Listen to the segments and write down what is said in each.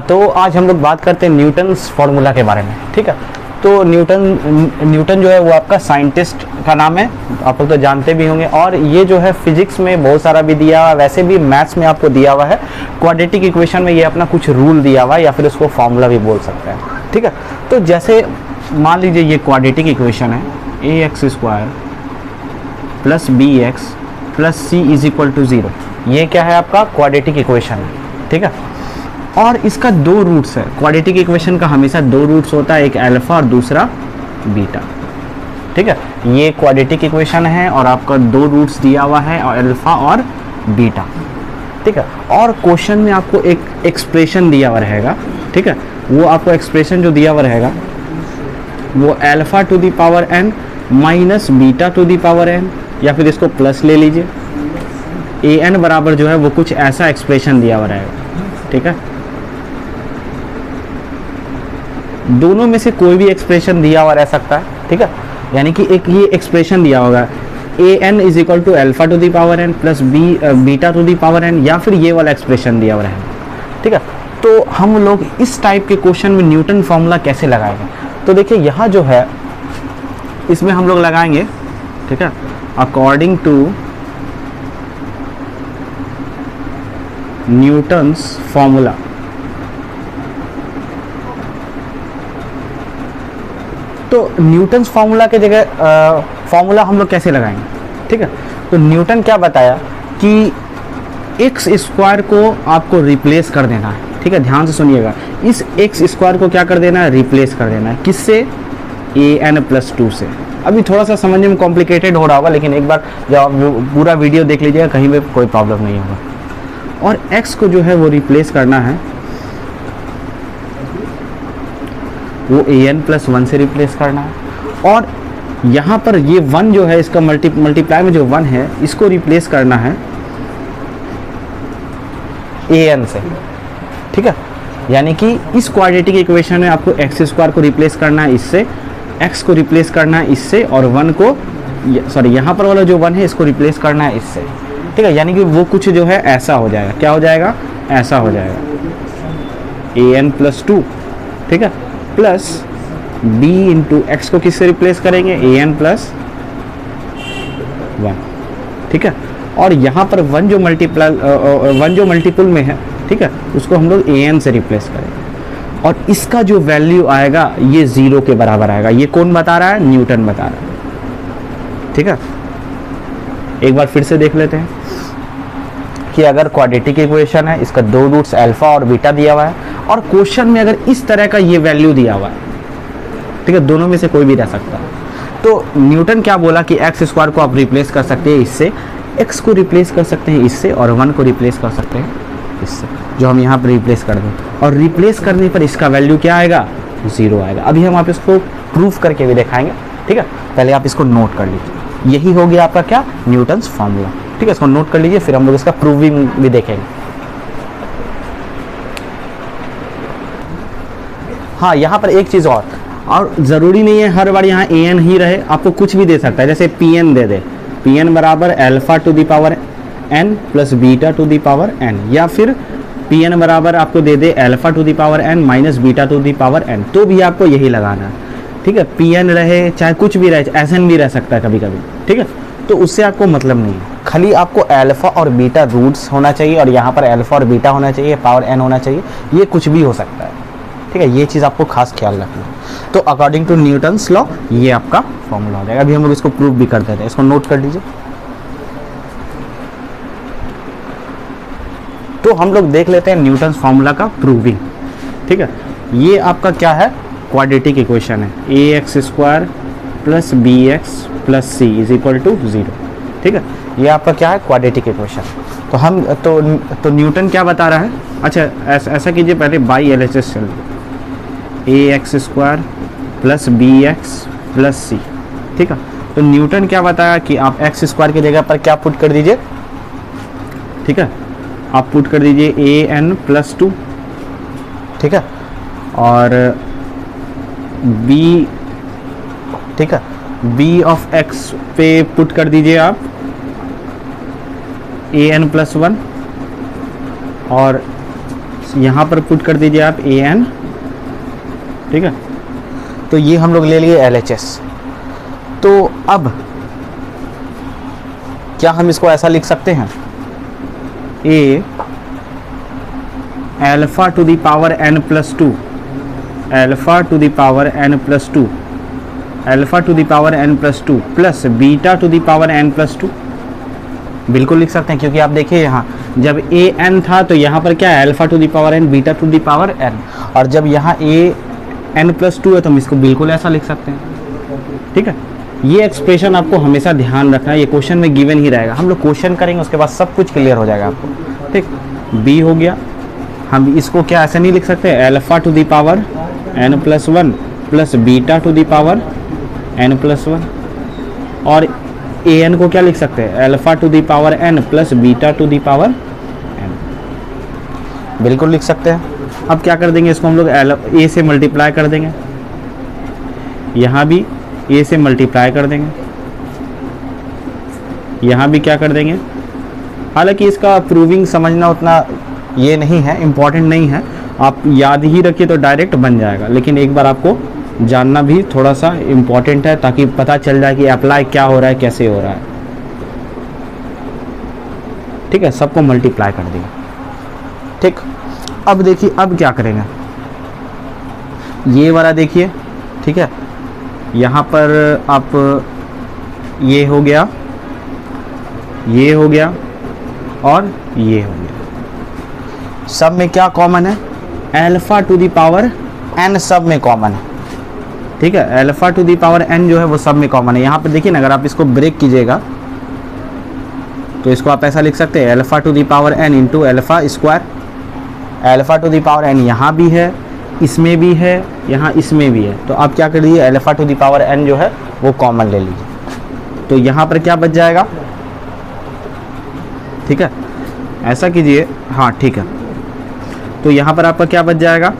तो आज हम लोग बात करते हैं न्यूटन्स फार्मूला के बारे में। ठीक है, तो न्यूटन जो है वो आपका साइंटिस्ट का नाम है, आप लोग तो जानते भी होंगे। और ये जो है फिजिक्स में बहुत सारा भी दिया हुआ है, वैसे भी मैथ्स में आपको दिया हुआ है। क्वाड्रेटिक इक्वेशन में ये अपना कुछ रूल दिया हुआ है या फिर उसको फार्मूला भी बोल सकते हैं। ठीक है, तो जैसे मान लीजिए ये क्वाड्रेटिक इक्वेशन है, A X square plus B X plus C is equal to 0। ये क्या है आपका क्वाड्रेटिक इक्वेशन है। ठीक है, और इसका दो रूट्स है। क्वाड्रेटिक इक्वेशन का हमेशा दो रूट्स होता है, एक अल्फा और दूसरा बीटा। ठीक है, ये क्वाड्रेटिक इक्वेशन है और आपका दो रूट्स दिया हुआ है, और अल्फा और बीटा। ठीक है, और क्वेश्चन में आपको एक एक्सप्रेशन दिया हुआ रहेगा। ठीक है, वो आपको एक्सप्रेशन जो दिया हुआ रहेगा वो alpha to the power n minus beta to the power n, या फिर इसको प्लस ले लीजिए। ए एन बराबर जो है वो कुछ ऐसा एक्सप्रेशन दिया हुआ रहेगा। ठीक है, दोनों में से कोई भी एक्सप्रेशन दिया हुआ रह सकता है। ठीक है, यानी कि एक ये एक्सप्रेशन दिया होगा A N is equal to alpha to the power N plus beta to the power N, या फिर ये वाला एक्सप्रेशन दिया हुआ रहेगा। ठीक है, तो हम लोग इस टाइप के क्वेश्चन में न्यूटन फॉर्मूला कैसे लगाएंगे? तो देखिए यहाँ जो है इसमें हम लोग लगाएंगे, ठीक है, अकॉर्डिंग टू न्यूटन्स फॉर्मूला। तो न्यूटन्स फार्मूला के जगह फार्मूला हम लोग कैसे लगाएंगे? ठीक है, तो न्यूटन क्या बताया कि एक्स स्क्वायर को आपको रिप्लेस कर देना है। ठीक है, ध्यान से सुनिएगा, इस एक्स स्क्वायर को क्या कर देना है? रिप्लेस कर देना है। किससे? ए एन प्लस 2 से। अभी थोड़ा सा समझने में कॉम्प्लिकेटेड हो रहा होगा, लेकिन एक बार जब आप पूरा वीडियो देख लीजिएगा, कहीं भी कोई प्रॉब्लम नहीं होगा। और एक्स को जो है वो रिप्लेस करना है, वो ए एन प्लस 1 से रिप्लेस करना है। और यहाँ पर ये 1 जो है, इसका मल्टीप्लाई में जो 1 है, इसको रिप्लेस करना है ए एन से। ठीक है, यानी कि इस क्वाड्रेटिक इक्वेशन में आपको एक्स स्क्वायर को रिप्लेस करना है इससे, एक्स को रिप्लेस करना है इससे, और 1 को सॉरी यहाँ पर वाला जो 1 है इसको रिप्लेस करना है इससे। ठीक है, यानी कि वो कुछ जो है ऐसा हो जाएगा। क्या हो जाएगा? ऐसा हो जाएगा ए एन प्लस 2। ठीक है, प्लस b इंटू एक्स को किससे रिप्लेस करेंगे? A N plus 1। ठीक है, और यहाँ पर 1 जो मल्टीपल में है, ठीक है, उसको हम लोग ए एन से रिप्लेस करेंगे। और इसका जो वैल्यू आएगा ये 0 के बराबर आएगा। ये कौन बता रहा है? न्यूटन बता रहा है। ठीक है, एक बार फिर से देख लेते हैं कि अगर क्वाड्रेटिक इक्वेशन है, इसका दो रूट्स अल्फा और बीटा दिया हुआ है, और क्वेश्चन में अगर इस तरह का ये वैल्यू दिया हुआ है, ठीक है, दोनों में से कोई भी रह सकता है। तो न्यूटन क्या बोला कि एक्स स्क्वायर को आप रिप्लेस कर सकते हैं इससे, एक्स को रिप्लेस कर सकते हैं इससे, और 1 को रिप्लेस कर सकते हैं इससे, जो हम यहाँ पर रिप्लेस कर दें। और रिप्लेस करने पर इसका वैल्यू क्या आएगा? 0 आएगा। अभी हम आप इसको प्रूफ करके भी दिखाएंगे। ठीक है, पहले आप इसको नोट कर लीजिए। यही हो गया आपका क्या? Newton's formula. ठीक है, इसको नोट कर लीजिए, फिर हम लोग इसका प्रूविंग भी देखेंगे। हाँ, यहाँ पर एक चीज़ और ज़रूरी नहीं है हर बार यहाँ ए एन ही रहे, आपको कुछ भी दे सकता है। जैसे पी एन दे दे, पी एन बराबर alpha to the power N plus beta to the power N, या फिर पी एन बराबर आपको दे दे alpha to the power N minus beta to the power N, तो भी आपको यही लगाना है। ठीक है, पी एन रहे चाहे कुछ भी रहे, एस एन भी रह सकता है कभी कभी। ठीक है, तो उससे आपको मतलब नहीं है, खाली आपको अल्फा और बीटा रूट्स होना चाहिए, और यहाँ पर अल्फा और बीटा होना चाहिए, पावर एन होना चाहिए। ये कुछ भी हो सकता है। ठीक है, ये चीज़ आपको खास ख्याल रखना है। तो अकॉर्डिंग टू न्यूटन्स लॉ ये आपका फॉर्मूला हो जाएगा। अभी हम लोग इसको प्रूव भी कर देते हैं, इसको नोट कर लीजिए। तो हम लोग देख लेते हैं न्यूटन्स फार्मूला का प्रूविंग। ठीक है, ये आपका क्या है? क्वाड्रेटिक इक्वेशन है, A X square plus B X plus C is equal to 0। ठीक है, ये आपका क्या है? Quadratic equation. तो हम तो न्यूटन क्या बता रहा है? अच्छा, ऐसा कीजिए, पहले बाई एल एच एस चल, A X square plus B X plus C. ठीक है, तो न्यूटन क्या बताया कि आप एक्स स्क्वायर की जगह पर क्या पुट कर दीजिए? ठीक है, आप पुट कर दीजिए ए एन प्लस 2। ठीक है, और बी, ठीक है, बी ऑफ एक्स पे पुट कर दीजिए आप ए एन प्लस 1, और यहाँ पर पुट कर दीजिए आप ए एन, ठीक है। तो ये हम लोग ले लिए LHS। तो अब क्या हम इसको ऐसा लिख सकते हैं, A alpha to the power n plus 2, alpha to the power n plus 2, alpha to the power n plus 2 plus beta to the power n plus 2। बिल्कुल लिख सकते हैं, क्योंकि आप देखिए यहाँ जब ए एन था तो यहाँ पर क्या है, alpha to the power n beta to the power n, और जब यहाँ ए एन प्लस 2 है तो हम इसको बिल्कुल ऐसा लिख सकते हैं, ठीक है। ये एक्सप्रेशन आपको हमेशा ध्यान रखना है, ये क्वेश्चन में गिवन ही रहेगा। हम लोग क्वेश्चन करेंगे उसके बाद सब कुछ क्लियर हो जाएगा आपको, ठीक। बी हो गया, हम इसको क्या ऐसे नहीं लिख सकते, alpha to the power n plus 1 plus beta to the power n plus 1, और ए एन को क्या लिख सकते हैं, alpha to the power n plus beta to the power n, बिल्कुल लिख सकते हैं। अब क्या कर देंगे, इसको हम लोग ए से मल्टीप्लाई कर देंगे, यहाँ भी ए से मल्टीप्लाई कर देंगे, यहाँ भी क्या कर देंगे। हालांकि इसका प्रूविंग समझना उतना ये नहीं है, इम्पॉर्टेंट नहीं है, आप याद ही रखिए तो डायरेक्ट बन जाएगा, लेकिन एक बार आपको जानना भी थोड़ा सा इम्पॉर्टेंट है, ताकि पता चल जाए कि अप्लाई क्या हो रहा है, कैसे हो रहा है, ठीक है। सबको मल्टीप्लाई कर देंगे, ठीक। अब देखिए अब क्या करेंगे, ये वाला देखिए, ठीक है। यहाँ पर आप ये हो गया, ये हो गया और ये हो गया, सब में क्या कॉमन है, alpha to the power n सब में कॉमन है, ठीक है। Alpha to the power n जो है वो सब में कॉमन है। यहाँ पर देखिए ना, अगर आप इसको ब्रेक कीजिएगा तो इसको आप ऐसा लिख सकते हैं, alpha to the power n into alpha square. Alpha to the power n यहाँ भी है, इसमें भी है, यहाँ इसमें भी है, तो आप क्या कर लीजिए, alpha to the power n जो है वो कॉमन ले लीजिए, तो यहाँ पर क्या बच जाएगा, ठीक है। ऐसा कीजिए, हाँ ठीक है। तो यहाँ पर आपका क्या बच जाएगा,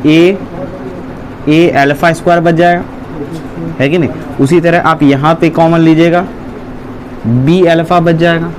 ए अल्फा स्क्वायर बच जाएगा, है कि नहीं। उसी तरह आप यहाँ पे कॉमन लीजिएगा, बी अल्फा बच जाएगा।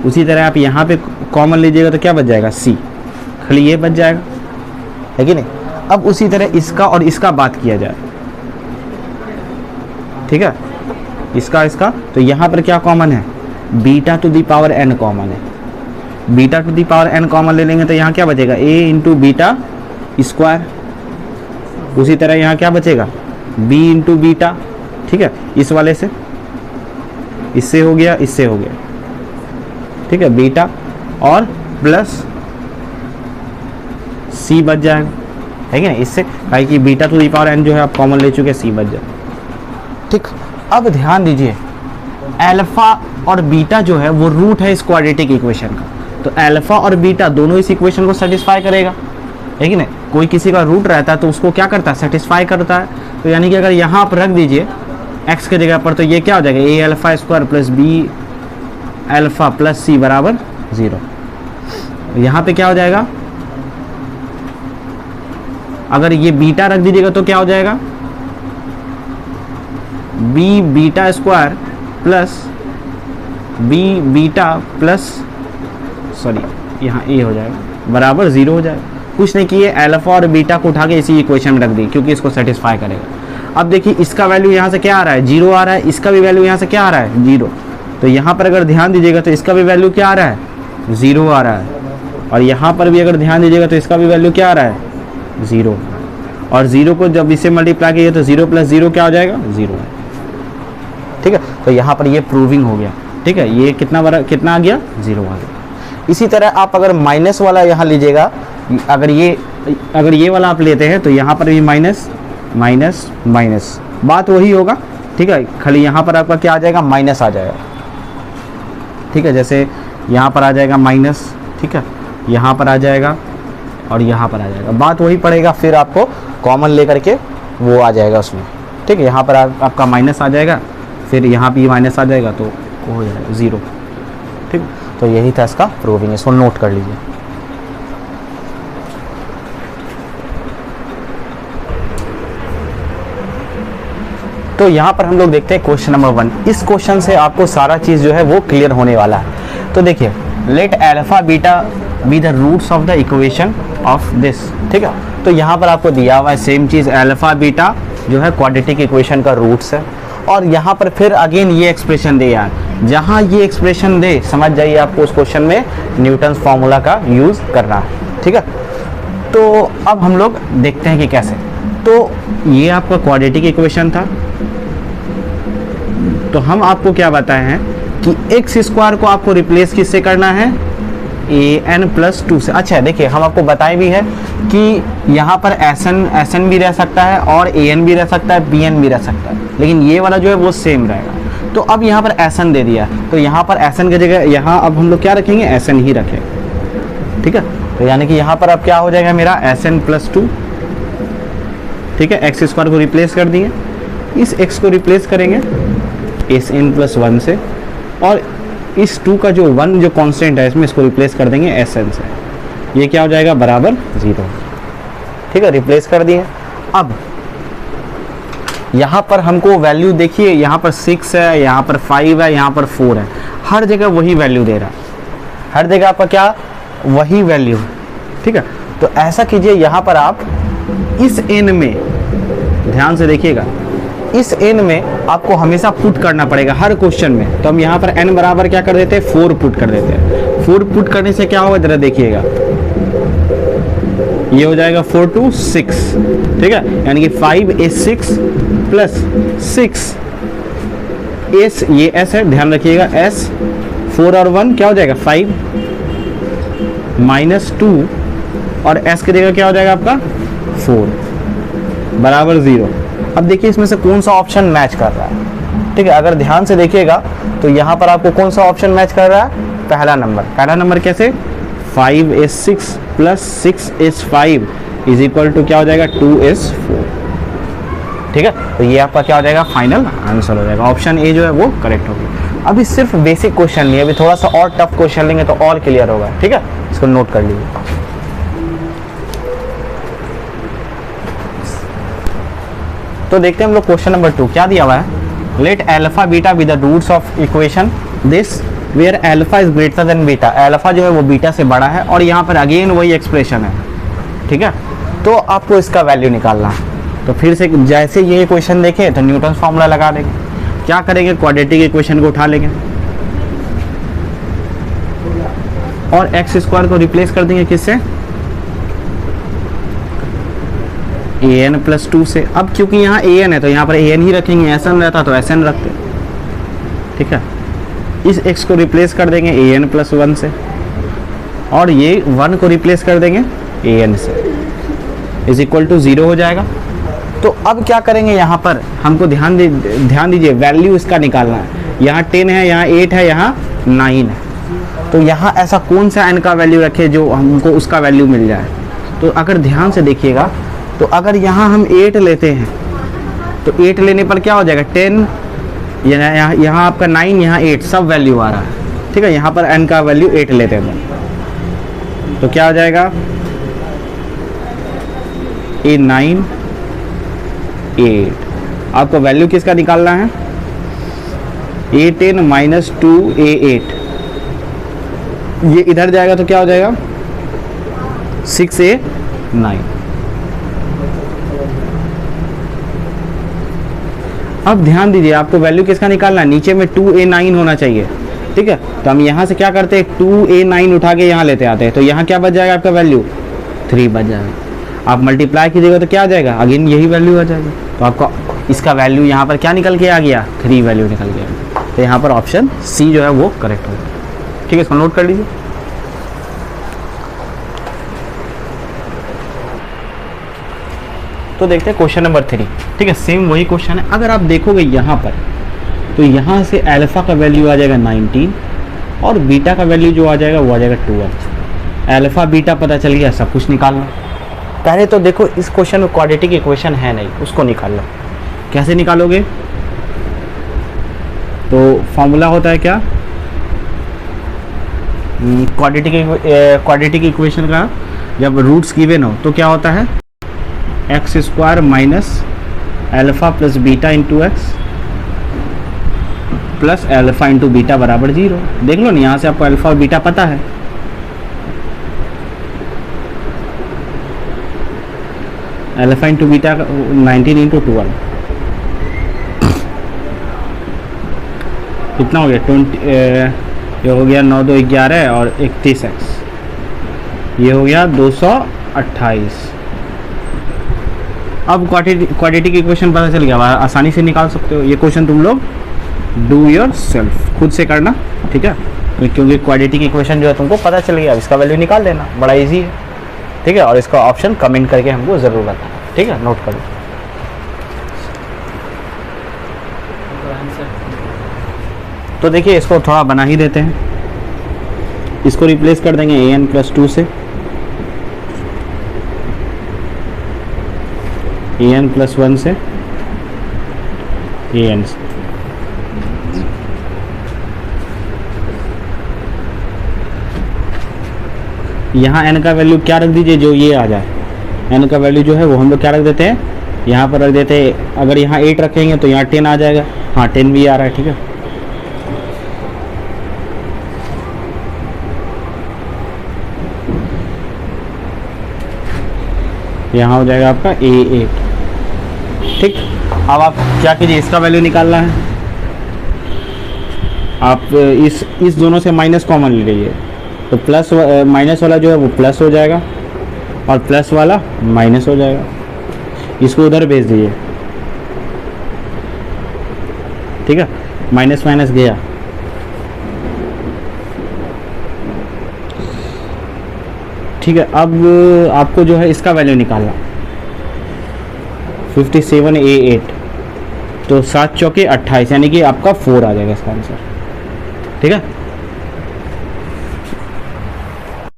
उसी तरह आप यहाँ पे कॉमन लीजिएगा तो क्या बच जाएगा, सी, खाली ये बच जाएगा, है कि नहीं। अब उसी तरह इसका और इसका बात किया जाए, ठीक है, इसका, तो यहाँ पर क्या कॉमन है, beta to the power n common है। Beta to the power n common ले लेंगे तो यहाँ क्या बचेगा, a इंटू बीटा स्क्वायर। उसी तरह यहाँ क्या बचेगा, b इंटू बीटा, ठीक है। इस वाले से, इससे हो गया, इससे हो गया, ठीक है, बीटा और प्लस c बच जाएगा, है कि नहीं। इससे भाई कि beta to the power n जो है आप कॉमन ले चुके, c बच जाए, ठीक। अब ध्यान दीजिए, अल्फा और बीटा जो है वो रूट है इस क्वाड्रेटिक इक्वेशन का, तो अल्फा और बीटा दोनों इस इक्वेशन को सेटिस्फाई करेगा, है कि नहीं। कोई किसी का रूट रहता है तो उसको क्या करता है, सेटिस्फाई करता है। तो यानी कि अगर यहाँ आप रख दीजिए x के जगह पर, तो ये क्या हो जाएगा, a alpha square plus b alpha plus c बराबर 0। यहाँ पे क्या हो जाएगा, अगर ये बीटा रख दीजिएगा तो क्या हो जाएगा, b beta square plus b beta plus sorry यहाँ a हो जाएगा बराबर 0 हो जाएगा। कुछ नहीं किए, अल्फा और बीटा को उठा के इसी इक्वेशन में रख दी, क्योंकि इसको सेटिस्फाई करेगा। अब देखिए इसका वैल्यू यहाँ से क्या आ रहा है, 0 आ रहा है, इसका भी वैल्यू यहाँ से क्या आ रहा है, 0। तो यहाँ पर अगर ध्यान दीजिएगा तो इसका भी वैल्यू क्या आ रहा है, 0 आ रहा है, और यहाँ पर भी अगर ध्यान दीजिएगा तो इसका भी वैल्यू क्या आ रहा है, 0। और 0 को जब इससे मल्टीप्लाई कीजिए तो 0 प्लस 0 क्या हो जाएगा, 0 है, ठीक है। तो यहाँ पर ये प्रूविंग हो गया, ठीक है। ये कितना आ गया, 0 आ गया। इसी तरह आप अगर माइनस वाला यहाँ लीजिएगा, अगर ये वाला आप लेते हैं तो यहाँ पर भी माइनस माइनस माइनस, बात वही होगा, ठीक है। खाली यहाँ पर आपका क्या आ जाएगा, माइनस आ जाएगा, ठीक है। जैसे यहाँ पर आ जाएगा माइनस, ठीक है, यहाँ पर आ जाएगा और यहाँ पर आ जाएगा, बात वही पड़ेगा। फिर आपको कॉमन लेकर के वो आ जाएगा उसमें, ठीक है। यहाँ पर आपका माइनस आ जाएगा, फिर यहाँ भी माइनस आ जाएगा, तो वो हो जाएगा 0, ठीक। तो यही था इसका प्रूविंग, इसको नोट कर लीजिए। तो यहाँ पर हम लोग देखते हैं क्वेश्चन नंबर 1। इस क्वेश्चन से आपको सारा चीज़ जो है वो क्लियर होने वाला है। तो देखिए, let alpha beta be the roots of the equation of this. ठीक है, तो यहाँ पर आपको दिया हुआ है सेम चीज़, अल्फा बीटा जो है क्वाड्रेटिक इक्वेशन का रूट्स है, और यहाँ पर फिर अगेन ये एक्सप्रेशन दे यार, जहाँ ये एक्सप्रेशन दे समझ जाइए आपको उस क्वेश्चन में न्यूटन्स फार्मूला का यूज़ करना है। ठीक है, तो अब हम लोग देखते हैं कि कैसे। तो ये आपका क्वाड्रेटिक इक्वेशन था, तो हम आपको क्या बताए हैं कि एक्स स्क्वायर को आपको रिप्लेस किससे करना है, an+2 से। अच्छा देखिए, हम आपको बताए भी है कि यहाँ पर SN भी रह सकता है और an भी रह सकता है, bn भी रह सकता है, लेकिन ये वाला जो है वो सेम रहेगा। तो अब यहाँ पर SN दे दिया, तो यहाँ पर SN की जगह यहाँ अब हम लोग क्या रखेंगे, SN ही रखेंगे। ठीक है, तो यानी कि यहाँ पर अब क्या हो जाएगा मेरा SN+2। ठीक है, एक्स स्क्वायर को रिप्लेस कर दिए, इस x को रिप्लेस करेंगे SN+1 से, और इस 2 का जो 1 जो कांस्टेंट है इसमें इसको रिप्लेस कर देंगे SN से। ये क्या हो जाएगा, बराबर 0। ठीक है, रिप्लेस कर दिए। अब यहाँ पर हमको वैल्यू देखिए, यहाँ पर 6 है, यहाँ पर 5 है, यहाँ पर 4 है, हर जगह वही वैल्यू दे रहा है, हर जगह आपका क्या वही वैल्यू है। ठीक है, तो ऐसा कीजिए, यहाँ पर आप इस n में ध्यान से देखिएगा, इस n में आपको हमेशा पुट करना पड़ेगा हर क्वेश्चन में। तो हम यहाँ पर n बराबर क्या कर देते हैं, 4 पुट कर देते हैं। 4 पुट करने से क्या होगा, जरा देखिएगा, ये हो जाएगा 4 to 6। ठीक है, यानी कि 5 is 6 प्लस 6 s, ये s है, ध्यान रखिएगा s, 4 और 1 क्या हो जाएगा 5 माइनस 2, और s की जगह क्या हो जाएगा आपका 4 बराबर 0। अब देखिए इसमें से कौन सा ऑप्शन मैच कर रहा है। ठीक है, अगर ध्यान से देखिएगा तो यहाँ पर आपको कौन सा ऑप्शन मैच कर रहा है, पहला नंबर। पहला नंबर कैसे, 5 is 6 plus 6 is 5 is equal to क्या हो जाएगा, 2 is 4। ठीक है, तो ये आपका क्या हो जाएगा, फाइनल आंसर हो जाएगा। ऑप्शन ए जो है वो करेक्ट होगा। अभी सिर्फ बेसिक क्वेश्चन लिए, अभी थोड़ा सा और टफ क्वेश्चन लेंगे तो और क्लियर होगा। ठीक है, इसको नोट कर लीजिए। तो देखते हैं हम लोग क्वेश्चन नंबर 2 क्या दिया हुआ है। Let alpha beta with the roots of equation this where alpha is greater than beta. Alpha जो है वो बीटा से बड़ा है, और यहाँ पर अगेन वही एक्सप्रेशन है। ठीक है, तो आपको इसका वैल्यू निकालना है। तो फिर से जैसे ये क्वेश्चन देखें तो न्यूटन फार्मूला लगा देंगे। क्या करेंगे, क्वाड्रेटिक इक्वेशन को उठा लेंगे और एक्स स्क्वायर को रिप्लेस कर देंगे किससे, an+2 से। अब क्योंकि यहाँ an है तो यहाँ पर an ही रखेंगे, SN रहता तो SN रखते। ठीक है, इस x को रिप्लेस कर देंगे an+1 से, और ये 1 को रिप्लेस कर देंगे an से, इज इक्वल टू 0 हो जाएगा। तो अब क्या करेंगे, यहाँ पर हमको ध्यान दीजिए, वैल्यू इसका निकालना है। यहाँ 10 है, यहाँ 8 है, यहाँ 9 है। तो यहाँ ऐसा कौन सा n का वैल्यू रखे जो हमको उसका वैल्यू मिल जाए। तो अगर ध्यान से देखिएगा, तो अगर यहाँ हम 8 लेते हैं तो 8 लेने पर क्या हो जाएगा, 10, यहाँ आपका 9, यहाँ 8 सब वैल्यू आ रहा है। ठीक है, यहाँ पर n का वैल्यू 8 लेते हैं तो क्या हो जाएगा, A9 8। आपको वैल्यू किसका निकालना है, A10 माइनस 2 A8। ये इधर जाएगा तो क्या हो जाएगा 6A9। अब ध्यान दीजिए, आपको वैल्यू किसका निकालना है, नीचे में 2A9 होना चाहिए। ठीक है, तो हम यहाँ से क्या करते हैं, 2A9 उठा के यहाँ लेते आते हैं, तो यहाँ क्या बच जाएगा आपका वैल्यू 3 बच जाएगा। आप मल्टीप्लाई कीजिएगा तो क्या आ जाएगा, अगेन यही वैल्यू आ जाएगी। तो आपका इसका वैल्यू यहाँ पर क्या निकल के आ गया, 3 वैल्यू निकल गया। तो यहाँ पर ऑप्शन सी जो है वो करेक्ट होगा। ठीक है, इसको नोट कर लीजिए। तो देखते हैं क्वेश्चन नंबर 3। ठीक है, सेम वही क्वेश्चन है। अगर आप देखोगे यहाँ पर, तो यहाँ से अल्फा का वैल्यू आ जाएगा 19 और बीटा का वैल्यू जो आ जाएगा वो आ जाएगा 12। अल्फा बीटा पता चल गया, सब कुछ निकालना। पहले तो देखो इस क्वेश्चन में क्वाड्रेटिक इक्वेशन है नहीं, उसको निकालना। कैसे निकालोगे, तो फॉर्मूला होता है क्या, क्वाड्रेटिक इक्वेशन का जब रूट्स गिवन हो तो क्या होता है, x square minus alpha plus beta into x plus alpha into beta बराबर 0। देख लो ना, यहाँ से आपको अल्फा और बीटा पता है। अल्फा इंटू बीटा 19 इंटू 12 कितना हो गया 20, ये हो गया 9 2 11 और 31x, ये हो गया 228। अब क्वाड्रेटिक इक्वेशन पता चल गया, आसानी से निकाल सकते हो। ये क्वेश्चन तुम लोग डू योर सेल्फ, खुद से करना, ठीक है, क्योंकि क्वाड्रेटिक इक्वेशन जो है तुमको पता चल गया, इसका वैल्यू निकाल देना, बड़ा इजी है, ठीक है। और इसका ऑप्शन कमेंट करके हमको ज़रूर बताना, ठीक है, नोट कर लो। तो देखिए इसको थोड़ा बना ही देते हैं, इसको रिप्लेस कर देंगे an+2 से, an+1 से, an से। यहाँ n का वैल्यू क्या रख दीजिए, जो ये आ जाए, n का वैल्यू जो है वो हम लोग क्या रख देते हैं, यहाँ पर रख देते हैं। अगर यहाँ 8 रखेंगे तो यहाँ 10 आ जाएगा, हाँ 10 भी आ रहा है, ठीक है। यहाँ हो जाएगा आपका A8, ठीक। अब आप क्या कीजिए, इसका वैल्यू निकालना है, आप इस दोनों से माइनस कॉमन ले लीजिए, तो प्लस माइनस वाला जो है वो प्लस हो जाएगा और प्लस वाला माइनस हो जाएगा, इसको उधर भेज दीजिए, ठीक है, माइनस माइनस गया। ठीक है, अब आपको जो है इसका वैल्यू निकालना 57A8, तो 7 चौके 28, यानी कि आपका 4 आ जाएगा इसका आंसर, ठीक है।